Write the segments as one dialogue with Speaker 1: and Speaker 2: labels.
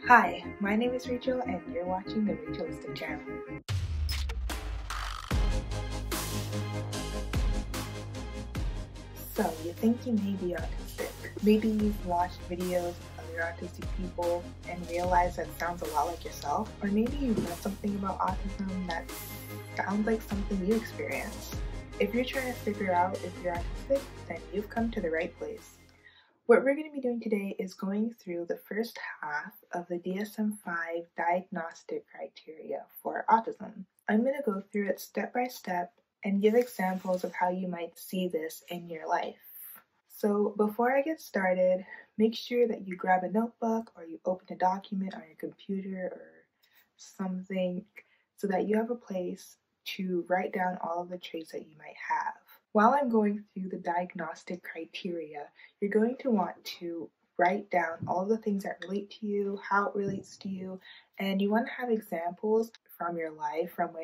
Speaker 1: Hi, my name is Rachel and you're watching the Rachel channel. So, you think you may be autistic. Maybe you've watched videos of other autistic people and realized that sounds a lot like yourself. Or maybe you've read something about autism that sounds like something you experience. If you're trying to figure out if you're autistic, then you've come to the right place. What we're going to be doing today is going through the first half of the DSM-5 diagnostic criteria for autism. I'm going to go through it step by step and give examples of how you might see this in your life. So before I get started, make sure that you grab a notebook or you open a document on your computer or something so that you have a place to write down all of the traits that you might have. While I'm going through the diagnostic criteria, you're going to want to write down all the things that relate to you, how it relates to you, and you want to have examples from your life, from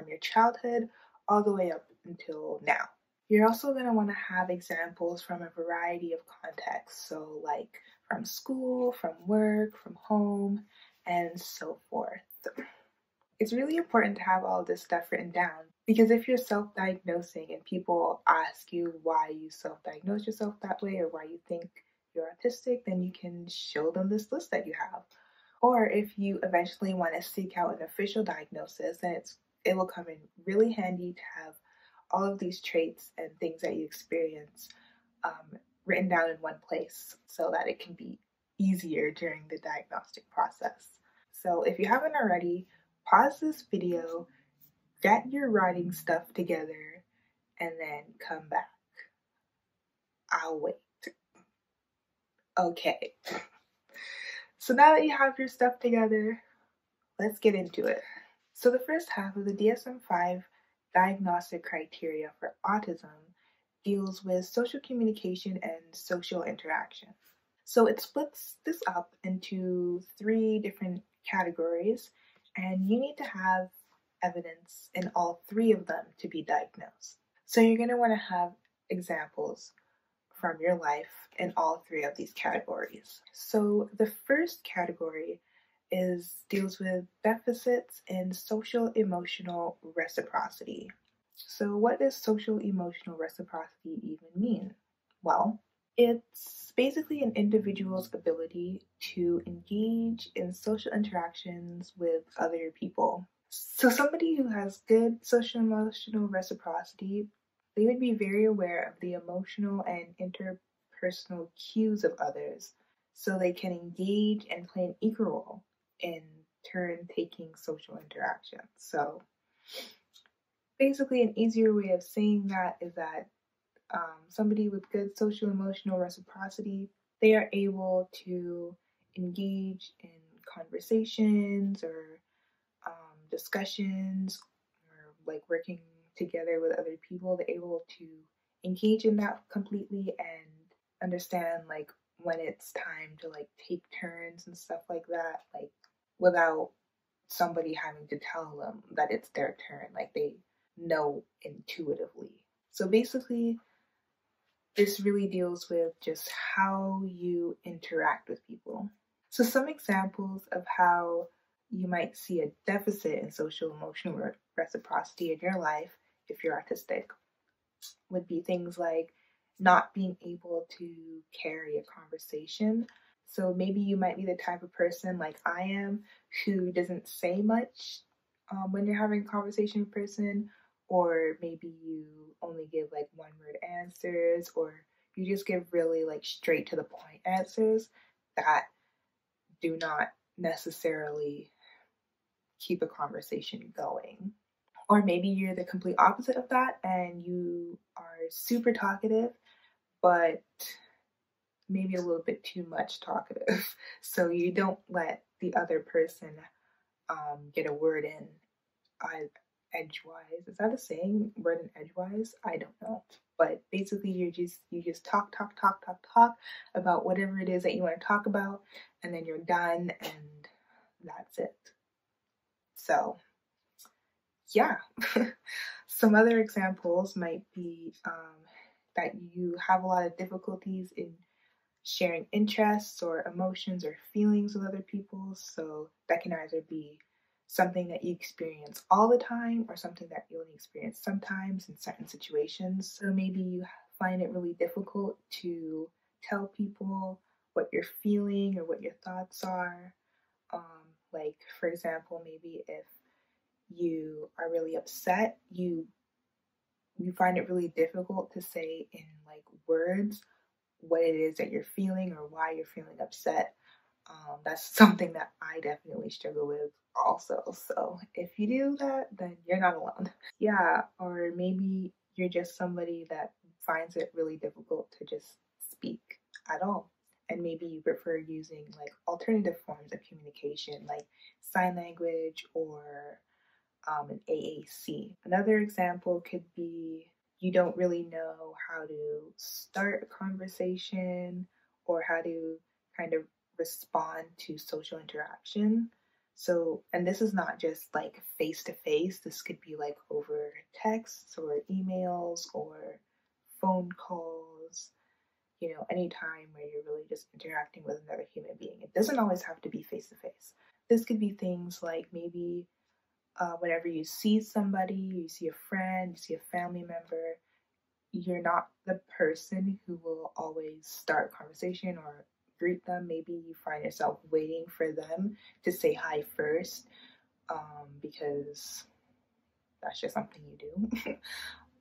Speaker 1: your childhood all the way up until now. You're also going to want to have examples from a variety of contexts, so like from school, from work, from home, and so forth. It's really important to have all this stuff written down because if you're self-diagnosing and people ask you why you self-diagnose yourself that way or why you think you're autistic, then you can show them this list that you have. Or if you eventually want to seek out an official diagnosis, then it will come in really handy to have all of these traits and things that you experience written down in one place so that it can be easier during the diagnostic process. So if you haven't already, pause this video, get your writing stuff together, and then come back. I'll wait. Okay. So now that you have your stuff together, let's get into it. So the first half of the DSM-5 diagnostic criteria for autism deals with social communication and social interaction. So it splits this up into 3 different categories, and you need to have evidence in all 3 of them to be diagnosed. So you're going to want to have examples from your life in all 3 of these categories. So the first category deals with deficits in social emotional reciprocity. So what does social emotional reciprocity even mean? Well, it's basically an individual's ability to engage in social interactions with other people. So somebody who has good social emotional reciprocity, they would be very aware of the emotional and interpersonal cues of others, so they can engage and play an equal role in turn-taking social interactions. So basically an easier way of saying that is that somebody with good social emotional reciprocity, they are able to engage in conversations or discussions or like working together with other people. They're able to engage in that completely and understand like when it's time to like take turns and stuff like that, like without somebody having to tell them that it's their turn. Like they know intuitively. So basically, this really deals with just how you interact with people. So some examples of how you might see a deficit in social emotional reciprocity in your life if you're autistic would be things like not being able to carry a conversation. So maybe you might be the type of person like I am who doesn't say much when you're having a conversation with a person, or maybe you only give like one-word answers, or you just give really like straight to the point answers that do not necessarily keep a conversation going. Or maybe you're the complete opposite of that and you are super talkative, but maybe a little bit too much talkative. So you don't let the other person get a word in edgewise. Is that a saying? Word in edgewise? I don't know. But basically you just talk about whatever it is that you want to talk about, and then you're done and that's it. So yeah. Some other examples might be that you have a lot of difficulties in sharing interests or emotions or feelings with other people. So that can either be something that you experience all the time or something that you only experience sometimes in certain situations. So maybe you find it really difficult to tell people what you're feeling or what your thoughts are. Like, for example, maybe if you are really upset, you find it really difficult to say in like words what it is that you're feeling or why you're feeling upset. That's something that I definitely struggle with also. So if you do that, then you're not alone. Yeah, or maybe you're just somebody that finds it really difficult to just speak at all. And maybe you prefer using like alternative forms of communication, like sign language or an AAC. Another example could be you don't really know how to start a conversation or how to kind of respond to social interaction. So, and this is not just like face to face, this could be like over texts or emails or phone calls, anytime where you're really just interacting with another human being. It doesn't always have to be face to face. This could be things like maybe whenever you see somebody, you see a friend, you see a family member, you're not the person who will always start a conversation or greet them. Maybe you find yourself waiting for them to say hi first, because that's just something you do.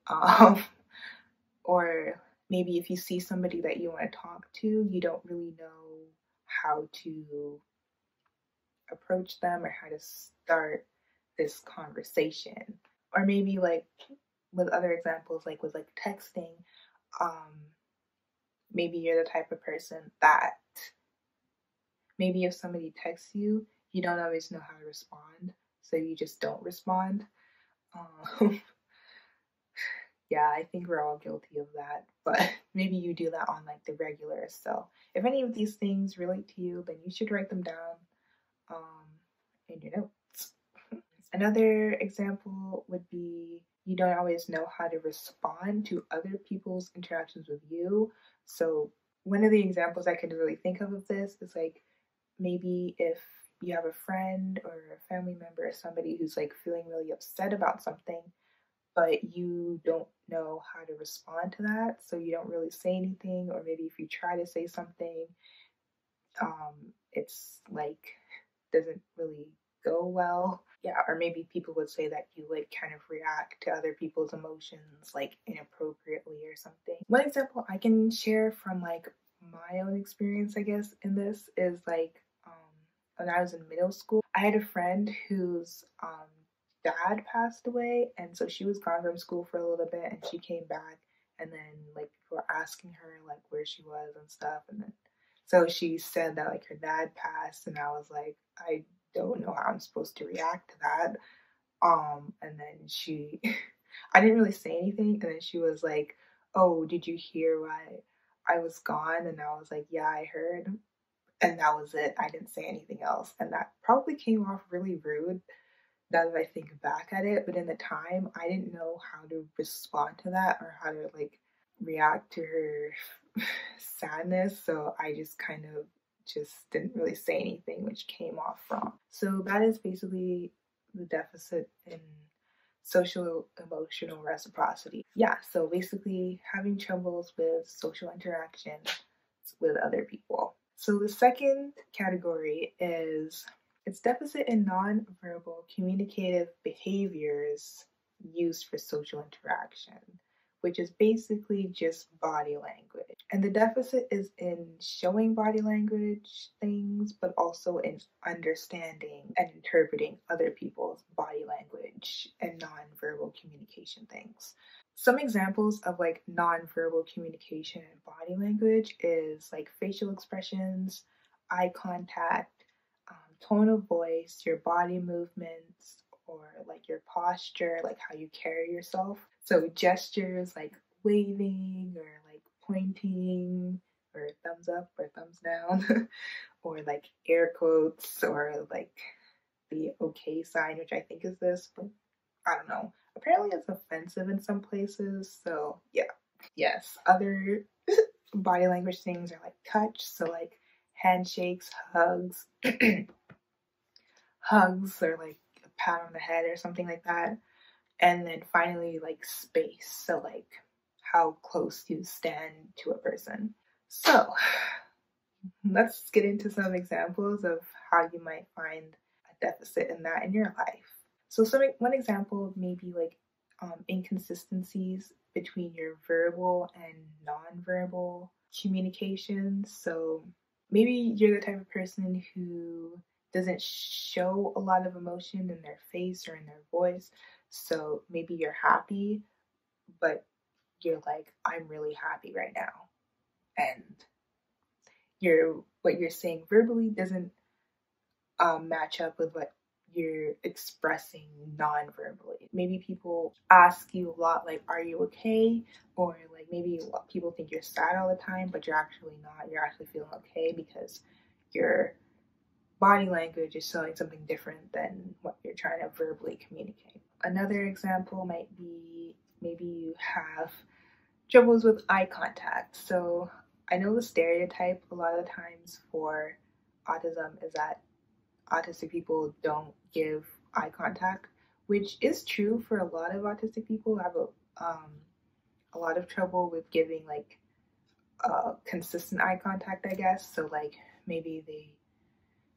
Speaker 1: um, or maybe if you see somebody that you want to talk to, you don't really know how to approach them or how to start this conversation. Or maybe like with other examples, like with like texting, um, maybe you're the type of person that maybe if somebody texts you, you don't always know how to respond, so you just don't respond. Um, yeah, I think we're all guilty of that, but maybe you do that on like the regular. So if any of these things relate to you, then you should write them down in your notes. Another example would be you don't always know how to respond to other people's interactions with you. So one of the examples I can really think of this is like maybe if you have a friend or a family member or somebody who's like feeling really upset about something, but you don't know how to respond to that, so you don't really say anything, or maybe if you try to say something, it's like doesn't really go well. Yeah, or maybe people would say that you like kind of react to other people's emotions like inappropriately or something. One example I can share from like my own experience, I guess, in this is like when I was in middle school, I had a friend whose dad passed away, and so she was gone from school for a little bit, and she came back, and then like people were asking her like where she was and stuff, and then so she said that like her dad passed, and I was like, I don't know how I'm supposed to react to that. And then she, I didn't really say anything, and then she was like, "Oh, did you hear why I was gone?" And I was like, "Yeah, I heard." And that was it. I didn't say anything else, and that probably came off really rude now that I think back at it. But in the time, I didn't know how to respond to that or how to like react to her sadness, so I just kind of just didn't really say anything, which came off wrong. So that is basically the deficit in social emotional reciprocity. Yeah, so basically having troubles with social interaction with other people. So the second category is it's deficit in nonverbal communicative behaviors used for social interaction, which is basically just body language. And the deficit is in showing body language things, but also in understanding and interpreting other people's body language and nonverbal communication things. Some examples of like nonverbal communication and body language is like facial expressions, eye contact, tone of voice, your body movements, or like your posture, like how you carry yourself. So gestures like waving or like pointing or thumbs up or thumbs down or like air quotes or like the okay sign, which I think is this, but I don't know. Apparently it's offensive in some places, so yeah. Yes, other body language things are like touch, so like handshakes, hugs, hugs, or like a pat on the head or something like that. And then finally, like space, so like how close you stand to a person. So let's get into some examples of how you might find a deficit in that in your life. So one example may be like inconsistencies between your verbal and nonverbal communications. So maybe you're the type of person who doesn't show a lot of emotion in their face or in their voice. So maybe you're happy, but you're like, I'm really happy right now. And what you're saying verbally doesn't match up with what you're expressing non-verbally. Maybe people ask you a lot like, are you okay? Or like maybe people think you're sad all the time, but you're actually not. You're actually feeling okay because your body language is showing something different than what you're trying to verbally communicate. Another example might be maybe you have troubles with eye contact. So I know the stereotype a lot of the times for autism is that autistic people don't give eye contact, which is true for a lot of autistic people. Have a lot of trouble with giving like consistent eye contact, I guess. So like maybe they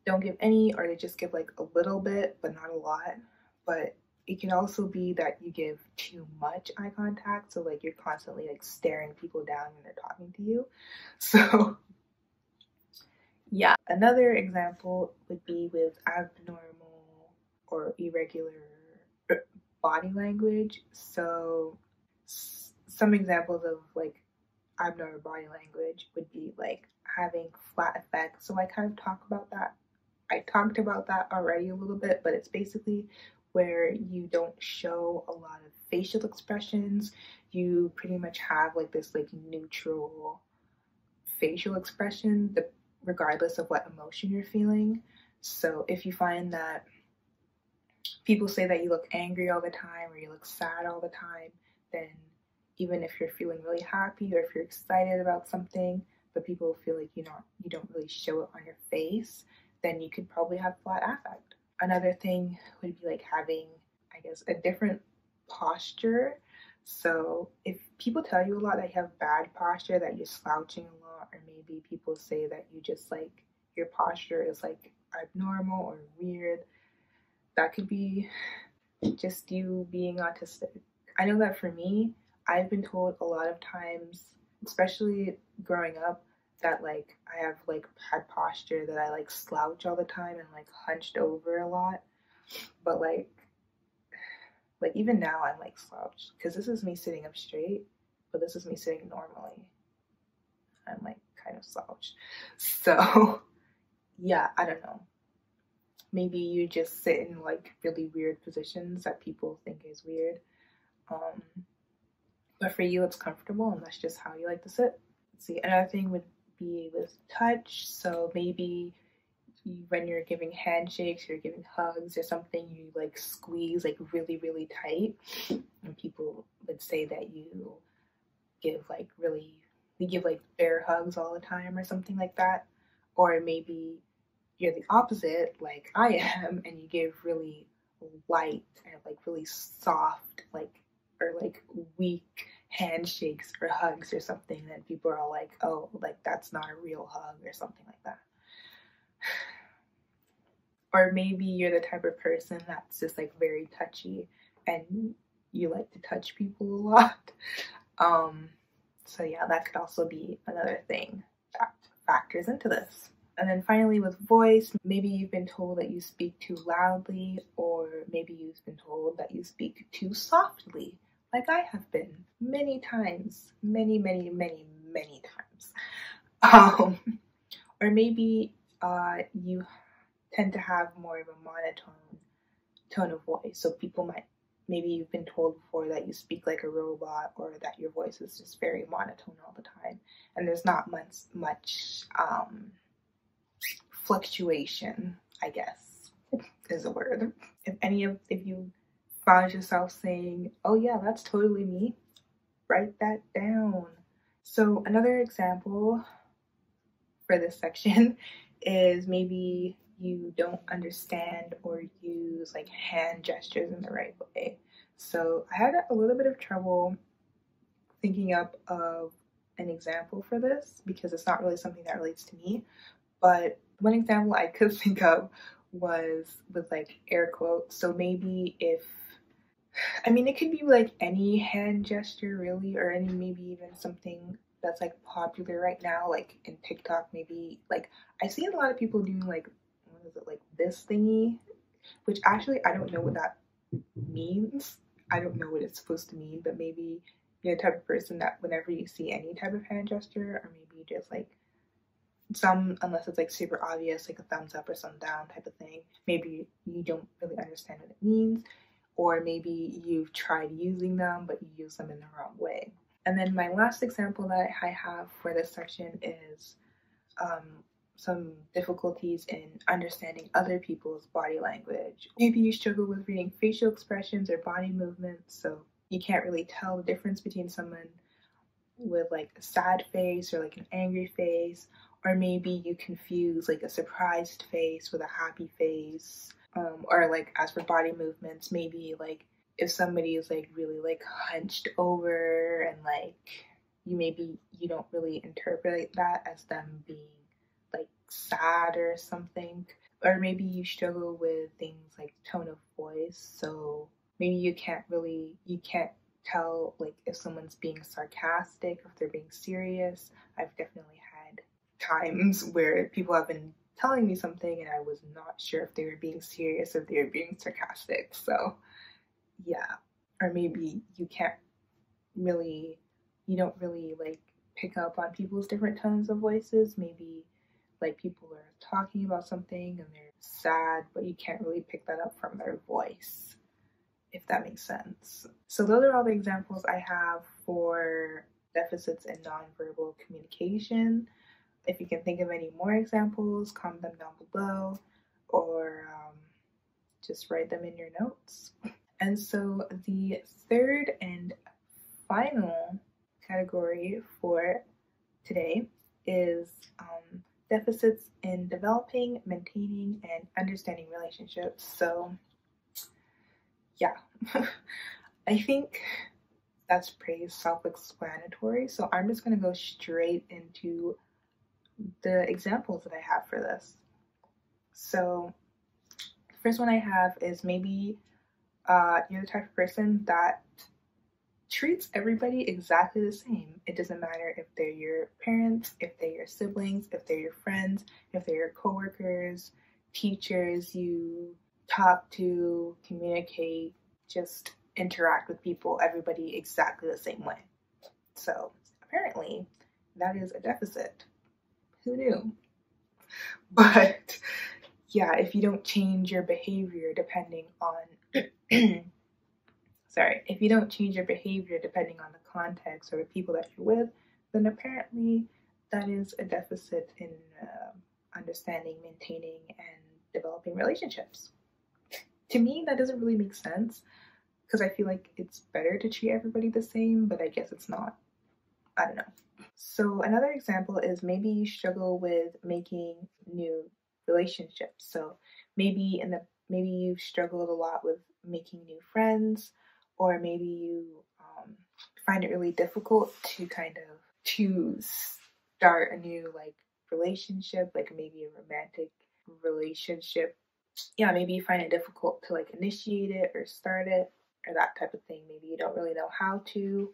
Speaker 1: don't give any, or they just give like a little bit but not a lot. But it can also be that you give too much eye contact, so like you're constantly like staring people down when they're talking to you. So yeah, another example would be with abnormal or irregular body language. So some examples of like abnormal body language would be like having flat effects. So I talked about that already a little bit, but it's basically where you don't show a lot of facial expressions. You pretty much have like this like neutral facial expression regardless of what emotion you're feeling. So if you find that people say that you look angry all the time or you look sad all the time, then even if you're feeling really happy or if you're excited about something, but people feel like you don't really show it on your face, then you could probably have flat affect. Another thing would be like having, I guess, a different posture. So if people tell you a lot that you have bad posture, that you're slouching a lot, or maybe people say that you just like your posture is like abnormal or weird, that could be just you being autistic. I know that for me, I've been told a lot of times, especially growing up, that like I have like bad posture, that I like slouch all the time and like hunched over a lot. But like even now I'm like slouched because this is me sitting up straight, but this is me sitting normally. I'm like kind of slouched. So yeah, I don't know. Maybe you just sit in like really weird positions that people think is weird. But for you, it's comfortable and that's just how you like to sit. Let's see, another thing would be with touch. So maybe when you're giving handshakes or giving hugs or something, you like squeeze like really, really tight. And people would say that you give like bear hugs all the time or something like that. Or maybe you're the opposite, like I am, and you give really light and like really soft, like, or like weak handshakes or hugs or something, that people are all like, oh, like that's not a real hug or something like that. Or maybe you're the type of person that's just like very touchy and you like to touch people a lot. So yeah, that could also be another thing that factors into this. And then finally with voice, maybe you've been told that you speak too loudly, or maybe you've been told that you speak too softly, like I have been many times, many times. Or maybe you tend to have more of a monotone tone of voice. So maybe you've been told before that you speak like a robot, or that your voice is just very monotone all the time, and there's not much fluctuation, I guess is a word. If you found yourself saying, oh yeah, that's totally me, write that down. So another example for this section is maybe you don't understand or use like hand gestures in the right way. So I had a little bit of trouble thinking up of an example for this because it's not really something that relates to me. But one example I could think of was with like air quotes. So maybe if, I mean, it could be like any hand gesture really, or any maybe even something that's like popular right now, like in TikTok, maybe like I've seen a lot of people doing like, what is it, like this thingy, which actually I don't know what that means. I don't know what it's supposed to mean, but maybe you're the type of person that whenever you see any type of hand gesture, or maybe just like some, unless it's like super obvious, like a thumbs up or thumbs down type of thing, maybe you don't really understand what it means, or maybe you've tried using them, but you use them in the wrong way. And then my last example that I have for this section is some difficulties in understanding other people's body language. Maybe you struggle with reading facial expressions or body movements, so you can't really tell the difference between someone with like a sad face or like an angry face, or maybe you confuse like a surprised face with a happy face. Or like as for body movements, maybe like if somebody is like really like hunched over and like you don't really interpret that as them being like sad or something. Or maybe you struggle with things like tone of voice, so maybe you can't tell like if someone's being sarcastic or if they're being serious. I've definitely had times where people have been telling me something and I was not sure if they were being serious or if they were being sarcastic. So yeah. Or maybe you don't really like pick up on people's different tones of voices. Maybe like people are talking about something and they're sad, but you can't really pick that up from their voice, if that makes sense. So those are all the examples I have for deficits in nonverbal communication. If you can think of any more examples, comment them down below, or just write them in your notes. And so the third and final category for today is deficits in developing, maintaining, and understanding relationships. So yeah, I think that's pretty self-explanatory. So I'm just going to go straight into the examples that I have for this. So the first one I have is maybe you're the type of person that treats everybody exactly the same. It doesn't matter if they're your parents, if they're your siblings, if they're your friends, if they're your coworkers, teachers you talk to, communicate, just interact with people, everybody exactly the same way. So apparently that is a deficit. Who knew? But yeah, if you don't change your behavior depending on if you don't change your behavior depending on the context or the people that you're with, then apparently that is a deficit in understanding, maintaining, and developing relationships. To me, that doesn't really make sense because I feel like it's better to treat everybody the same, but I guess it's not. I don't know. So another example is maybe you struggle with making new relationships. So maybe you've struggled a lot with making new friends, or maybe you find it really difficult to start a new like relationship, like maybe a romantic relationship. Yeah, maybe you find it difficult to like initiate it or start it or that type of thing. Maybe you don't really know how to.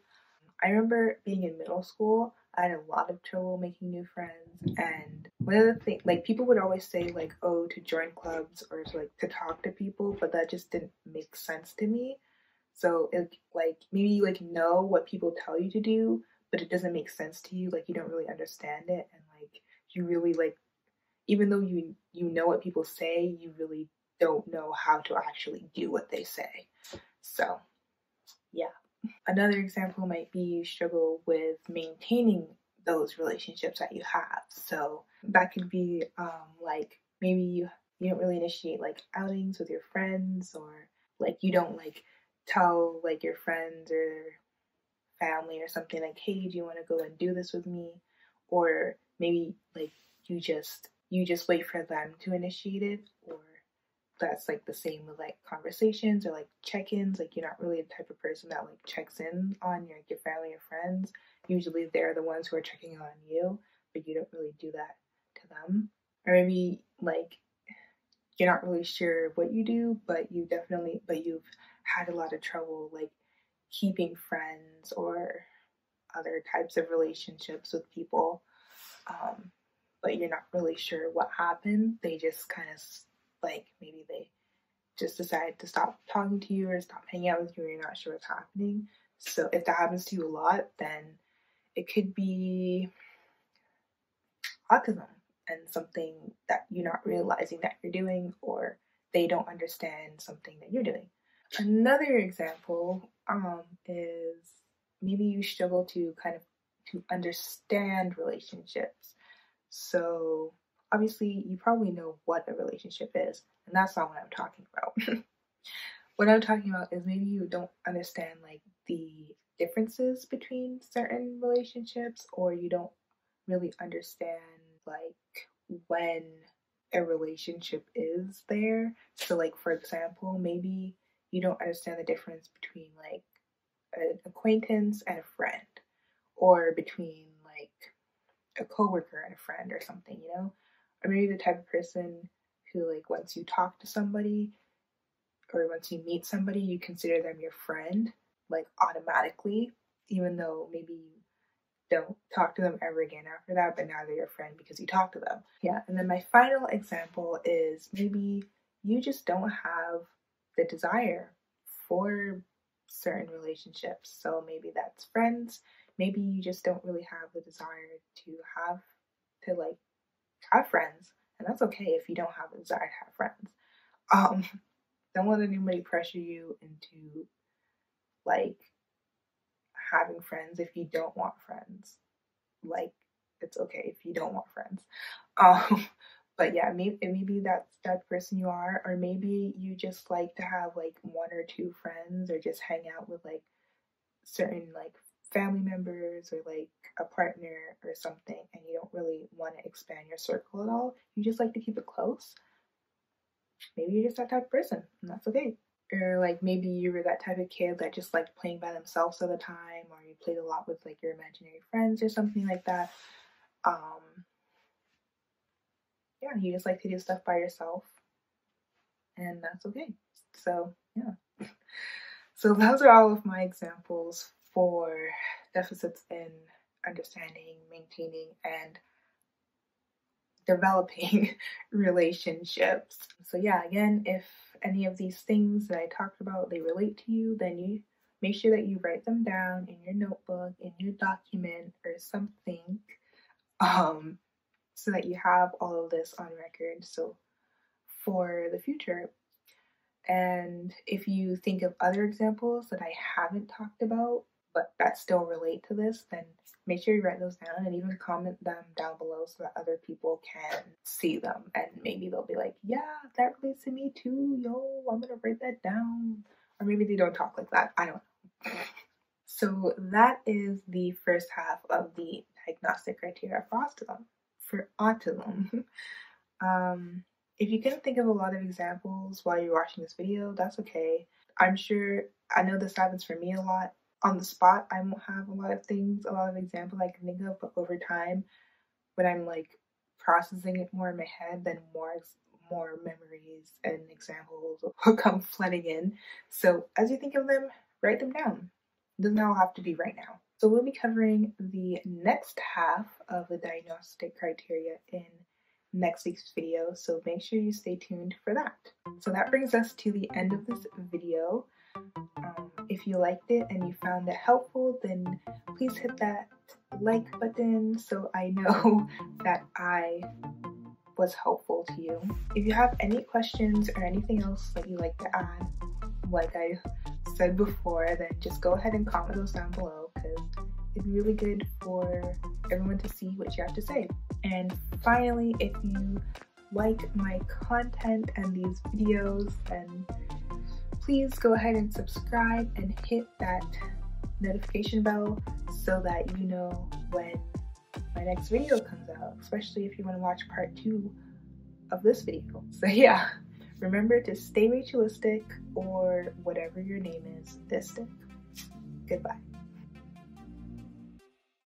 Speaker 1: I remember being in middle school, I had a lot of trouble making new friends. And one of the things, like people would always say like, oh, to join clubs or to like to talk to people, but that just didn't make sense to me. So it like maybe you like know what people tell you to do, but it doesn't make sense to you. Like you don't really understand it, and like you really like even though you know what people say, you really don't know how to actually do what they say. So yeah. Another example might be you struggle with maintaining those relationships that you have. So that could be like maybe you don't really initiate like outings with your friends, or like you don't like tell like your friends or family or something, like, hey, do you want to go and do this with me? Or maybe like you just wait for them to initiate it, or that's like the same with like conversations or like check-ins. Like, you're not really the type of person that like checks in on your family or friends. Usually they're the ones who are checking on you, but you don't really do that to them. Or maybe like you're not really sure what you do, but you've had a lot of trouble like keeping friends or other types of relationships with people, but you're not really sure what happened. They just kind of like, maybe they just decide to stop talking to you or stop hanging out with you, or you're not sure what's happening. So if that happens to you a lot, then it could be autism and something that you're not realizing that you're doing, or they don't understand something that you're doing. Another example is maybe you struggle to understand relationships. So obviously you probably know what a relationship is, and that's not what I'm talking about. What I'm talking about is maybe you don't understand like the differences between certain relationships, or you don't really understand like when a relationship is there. So like, for example, maybe you don't understand the difference between like an acquaintance and a friend, or between like a coworker and a friend or something, you know? Or maybe the type of person who like, once you talk to somebody or once you meet somebody, you consider them your friend, like automatically, even though maybe you don't talk to them ever again after that, but now they're your friend because you talk to them. Yeah, and then my final example is maybe you just don't have the desire for certain relationships. So maybe that's friends. Maybe you just don't really have the desire to have friends, and that's okay if you don't have the desire to have friends. Don't let anybody pressure you into like having friends if you don't want friends. Like, it's okay if you don't want friends. But yeah, maybe that's that person you are, or maybe you just like to have like one or two friends, or just hang out with like certain like family members or like a partner or something, and you don't really want to expand your circle at all. You just like to keep it close. Maybe you're just that type of person, and that's okay. Or like, maybe you were that type of kid that just liked playing by themselves all the time, or you played a lot with like your imaginary friends or something like that. Yeah, you just like to do stuff by yourself, and that's okay. So yeah. So those are all of my examples for deficits in understanding, maintaining, and developing relationships. So yeah, again, if any of these things that I talked about, they relate to you, then you make sure that you write them down in your notebook, in your document, or something, so that you have all of this on record, so for the future. And if you think of other examples that I haven't talked about, but that still relate to this, then make sure you write those down, and even comment them down below so that other people can see them, and maybe they'll be like, yeah, that relates to me too, yo, I'm gonna write that down. Or maybe they don't talk like that, I don't know. So that is the first half of the diagnostic criteria for autism. If you couldn't think of a lot of examples while you're watching this video, that's okay. I know this happens for me a lot. On the spot, I won't have a lot of examples I can think of, but over time, when I'm like processing it more in my head, then more memories and examples will come flooding in. So as you think of them, write them down. It doesn't all have to be right now. So we'll be covering the next half of the diagnostic criteria in next week's video, so make sure you stay tuned for that. So that brings us to the end of this video. If you liked it and you found it helpful, then please hit that like button so I know that I was helpful to you. If you have any questions or anything else that you'd like to add, like I said before, then just go ahead and comment those down below, because it's really good for everyone to see what you have to say. And finally, if you like my content and these videos, then please go ahead and subscribe and hit that notification bell so that you know when my next video comes out, especially if you want to watch part 2 of this video. So yeah, remember to stay ritualistic, or whatever your name is, distic. Goodbye.